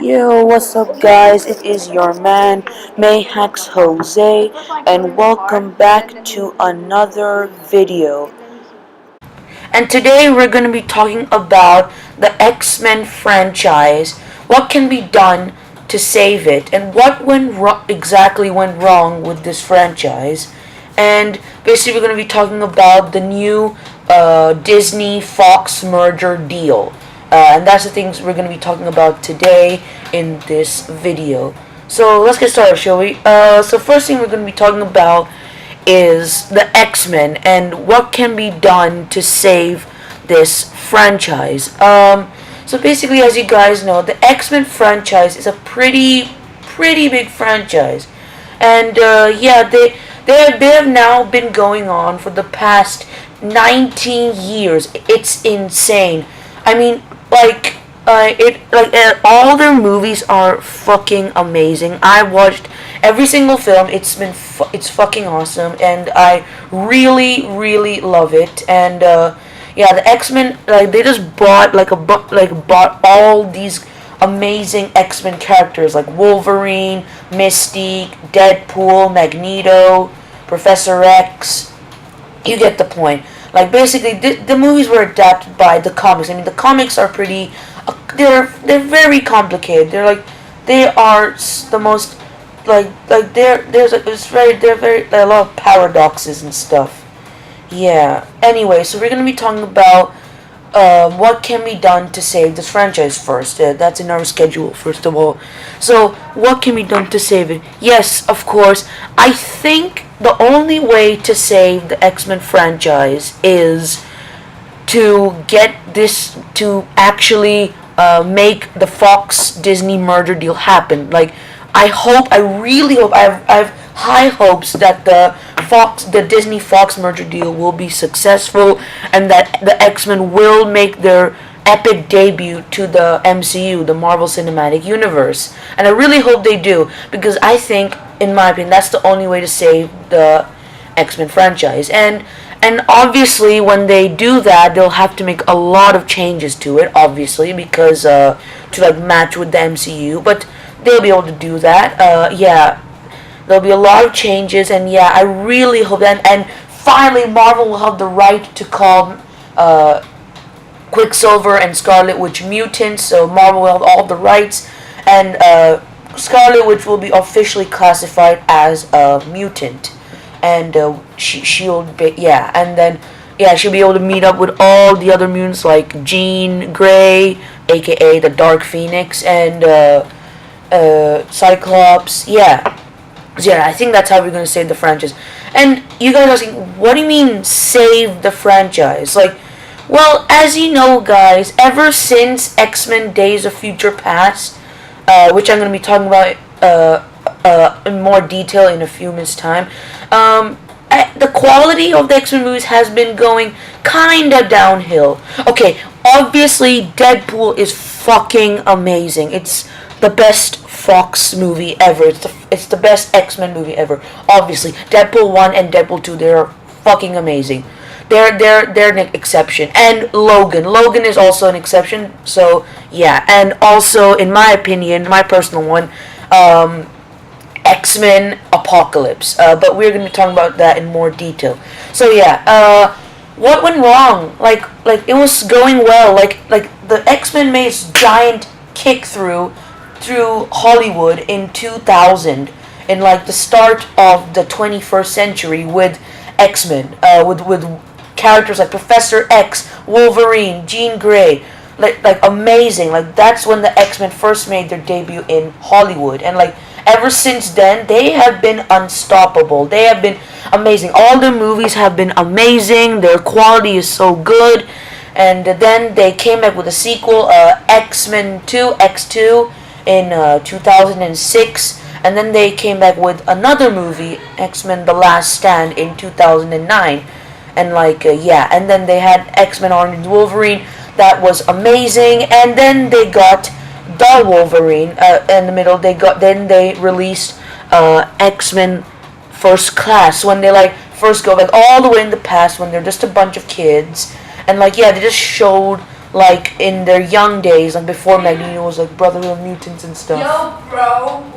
Yo, what's up, guys? It is your man, Mayhax Jose, and welcome back to another video. And today we're going to be talking about the X-Men franchise, what can be done to save it, and what exactly went wrong with this franchise. And basically, we're going to be talking about the new Disney Fox merger deal. And that's the things we're going to be talking about today in this video. So let's get started, shall we? So first thing we're going to be talking about is the X-Men and what can be done to save this franchise. So basically, as you guys know, the X-Men franchise is a pretty big franchise, and yeah, they have now been going on for the past 19 years. It's insane. I mean, all their movies are fucking amazing. I watched every single film. It's fucking awesome, and I really love it. And yeah, the X-Men, like, they just bought bought all these amazing X-Men characters like Wolverine, Mystique, Deadpool, Magneto, Professor X. You get the point. Like, basically, the movies were adapted by the comics. I mean, the comics are pretty. They're very complicated. They are the most they're very a lot of paradoxes and stuff. Yeah. Anyway, so we're gonna be talking about what can be done to save this franchise first. That's in our schedule, first of all. So, what can be done to save it? Yes, of course. I think the only way to save the X-Men franchise is to get this to actually make the Fox Disney merger deal happen. Like, I really hope, I have high hopes that the Disney Fox merger deal will be successful, and that the X-Men will make their epic debut to the MCU, the Marvel Cinematic Universe. And I really hope they do, because I think, in my opinion, that's the only way to save the X-Men franchise. And obviously, when they do that, they'll have to make a lot of changes to it, obviously, because to like match with the MCU. But they'll be able to do that. Yeah, there'll be a lot of changes, and yeah, I really hope that. And finally, Marvel will have the right to call Quicksilver and Scarlet Witch mutants. So Marvel will have all the rights, and Scarlet Witch will be officially classified as a mutant, and she'll be, yeah, and then yeah, she'll be able to meet up with all the other mutants like Jean Grey, aka the Dark Phoenix, and Cyclops. Yeah. So yeah, I think that's how we're gonna save the franchise. And you guys are asking, what do you mean save the franchise? Like, well, as you know, guys, ever since X-Men Days of Future Past, which I'm gonna be talking about in more detail in a few minutes' time, the quality of the X-Men movies has been going kinda downhill. Okay, obviously Deadpool is fucking amazing. It's the best Fox movie ever. It's the best X-Men movie ever. Obviously, Deadpool 1 and Deadpool 2, they're fucking amazing. They're an exception. And Logan is also an exception. So yeah, and also, in my opinion, my personal one, X-Men Apocalypse. But we're gonna be talking about that in more detail. So yeah, what went wrong? Like it was going well. Like the X-Men made its giant kick through Hollywood in 2000, in like the start of the 21st century, with X-Men, with characters like Professor X, Wolverine, Jean Grey, like amazing. Like, that's when the X-Men first made their debut in Hollywood, and like ever since then they have been unstoppable. They have been amazing. All their movies have been amazing. Their quality is so good. And then they came back with a sequel, X-Men 2, X2, in 2006, and then they came back with another movie, X-Men The Last Stand, in 2009. And yeah, and then they had X-Men Orange Wolverine, that was amazing. And then they got the Wolverine in the middle. They released X-Men First Class, when they first go all the way in the past, when they're just a bunch of kids, and yeah, they just showed like in their young days, like before Magneto was like Brotherhood of Mutants and stuff. Yo, bro.